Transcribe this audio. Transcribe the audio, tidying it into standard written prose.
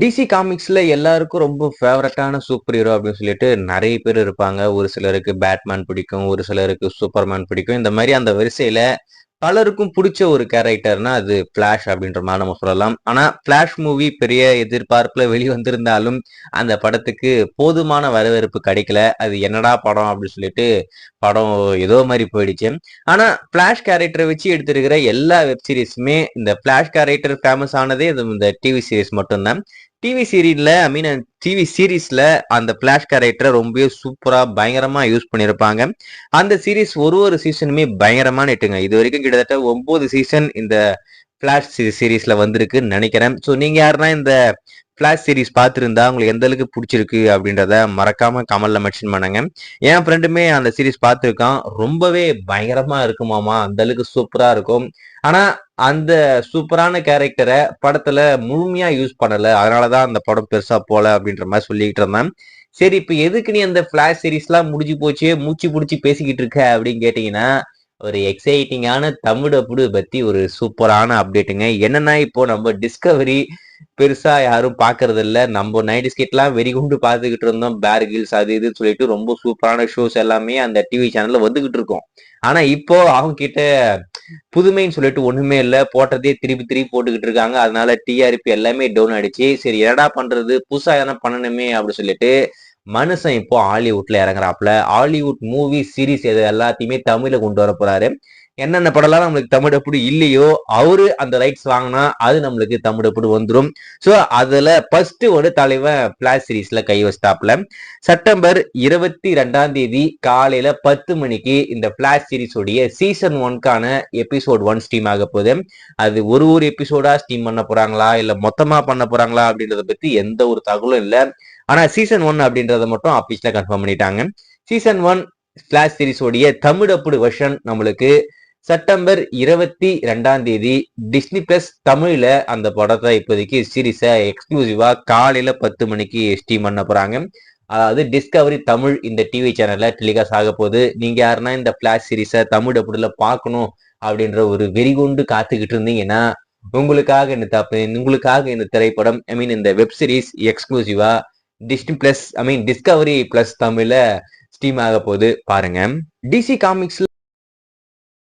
DC காமிக்ஸ்ல எல்லாருக்கும் ரொம்ப ஃபேவரட்டான சூப்பர் ஹீரோ அப்படின்னு சொல்லிட்டு நெறைய பேர் இருப்பாங்க. ஒரு சிலருக்கு பேட்மேன் பிடிக்கும், ஒரு சிலருக்கு சூப்பர்மேன் பிடிக்கும். இந்த மாரி அந்த வரிசையில பலருக்கும் புடிச்ச ஒரு கேரக்டர்னா அது ஃபிளாஷ் அப்படின்ற மாரி நம்ம சொல்லலாம். ஆனா ஃபிளாஷ் மூவி பெரிய எதிர்பார்ப்புல வெளிவந்திருந்தாலும், அந்த படத்துக்கு போதுமான வரவேற்பு கிடைக்கல. அது என்னடா படம் அப்படின்னு சொல்லிட்டு படம் ஏதோ மாரி போயிடுச்சு. ஆனா ஃபிளாஷ் கேரக்டர வச்சு எடுத்திருக்கிற எல்லா வெப் சீரிஸுமே இந்த ஃபிளாஷ் கேரக்டர் ஃபேமஸ் ஆனதே இந்த டிவி சீரிஸ் மட்டும் தான். டிவி சீரிஸ்ல அந்த ஃபிளாஷ் கேரக்டர ரொம்பவே சூப்பரா, பயங்கரமா யூஸ் பண்ணியிருப்பாங்க. அந்த சீரிஸ் ஒரு சீசனுமே பயங்கரமான ஹிட்டுங்க. இதுவரைக்கும் கிட்டத்தட்ட 9 சீசன் இந்த ஃபிளாஷ் சீரிஸ்ல வந்திருக்குன்னு நெனைக்கிறேன். ஸோ நீங்க யாருன்னா இந்த ஃபிளாஷ் சீரிஸ் பார்த்திருந்தா உங்களுக்கு எந்த அளவுக்கு புடிச்சிருக்கு அப்படின்றத மறக்காம கமெண்ட்ல மென்ஷன் பண்ணுங்க. என் ஃப்ரெண்டுமே அந்த சீரிஸ் பார்த்திருக்கான். ரொம்பவே பயங்கரமா இருக்குமாமா. அந்த அளவுக்கு சூப்பரா இருக்கும். ஆனா அந்த சூப்பரான கேரக்டர படத்துல முழுமையா யூஸ் பண்ணல. அதனால தான் அந்த படம் பெருசா போல அப்படின்ற மாரி சொல்லிக்கிட்டு இருந்தான். சரி இப்ப எதுக்கு நீ அந்த ஃபிளாஷ் சீரிஸ்லாம் முடிஞ்சு போச்சு, மூச்சு புடிச்சு பேசிக்கிட்டு இருக்க அப்படின்னு கேட்டீங்கன்னா, ஒரு எக்ஸைட்டிங்கான தமிழ் டப்டு பத்தி ஒரு சூப்பரான அப்டேட்டுங்க. என்னன்னா இப்போ நம்ம டிஸ்கவரி பெருசா யாரும் பார்க்கறதில்ல. நம்ம 90ஸ் கிட்லாம் வெறிகுண்டு பார்த்துக்கிட்டு இருந்தோம். பேர் கிரில்ஸ் அது இதுன்னு சொல்லிட்டு ரொம்ப சூப்பரான ஷோஸ் எல்லாமே அந்த டிவி சேனல்ல வந்துகிட்டு இருக்கும். ஆனா இப்போ அவங்க கிட்ட புதுமைன்னு சொல்லிட்டு ஒண்ணுமே இல்ல. போட்டதே திருப்பி திருப்பி போட்டுக்கிட்டு இருக்காங்க. அதனால டிஆர்பி எல்லாமே டவுன் ஆயிடுச்சு. சரி என்னடா பண்றது? புதுசா எதனா பண்ணணுமே அப்படின்னு சொல்லிட்டு மனுஷன் இப்போ ஹாலிவுட்ல இறங்குறாப்ல. ஹாலிவுட் மூவி, சீரிஸ் இது எல்லாத்தையுமே தமிழ்ல கொண்டு வர போறாரு. என்னென்ன படம்லாம் நம்மளுக்கு தமிழ் டப்புடு இல்லையோ, அவரு அந்த ரைட்ஸ் வாங்குனா, அது நம்மளுக்கு தமிழ் டப்புடு வந்துரும். சோ, அதுல ஃபர்ஸ்ட் ஒரு தலைவன் ஃபிளாஷ் சீரிஸ்ல கை வச்சுட்டாப்ல. செப்டம்பர் 22ஆம் தேதி காலையில 10 மணிக்கு இந்த ஃபிளாஷ் சீரிஸ் உடைய சீசன் 1க்கான எபிசோட் 1 ஸ்ட்ரீம் ஆக போகுது. அது ஒரு எபிசோடா ஸ்ட்ரீம் பண்ண போறாங்களா, இல்ல மொத்தமா பண்ண போறாங்களா அப்படின்றத பத்தி எந்த ஒரு தகவலும் இல்ல. ஆனா சீசன் 1 அப்படின்றத மட்டும் அபிஷியலா கன்ஃபார்ம் பண்ணிட்டாங்க. சீசன் 1 ஃபிளாஷ் சீரிஸ் உடைய தமிழ் டப்புடு வெர்ஷன் நம்மளுக்கு செப்டம்பர் 22ஆம் தேதி டிஸ்னி பிளஸ் தமிழ்ல அந்த படத்தை இப்போதைக்கு சீரிஸை எக்ஸ்க்ளூசிவா காலையில 10 மணிக்கு ஸ்ட்ரீம் பண்ண போறாங்க. அதாவது டிஸ்கவரி தமிழ் இந்த டிவி சேனல்ல டெலிகாஸ்ட் ஆக போகுது. நீங்க யாருன்னா இந்த ஃபிளாஷ் சீரிஸை தமிழ் டப்புடுல பார்க்கணும் அப்படின்ற ஒரு வெறிகொண்டு காத்துக்கிட்டு இருந்தீங்கன்னா உங்களுக்காக இந்த திரைப்படம் இந்த வெப் சீரிஸ் எக்ஸ்க்ளூசிவா டிஸ்கவரி பிளஸ் தமிழ்ல ஸ்ட்ரீம் ஆக போகுது பாருங்க. டிசி காமிக்ஸ்ல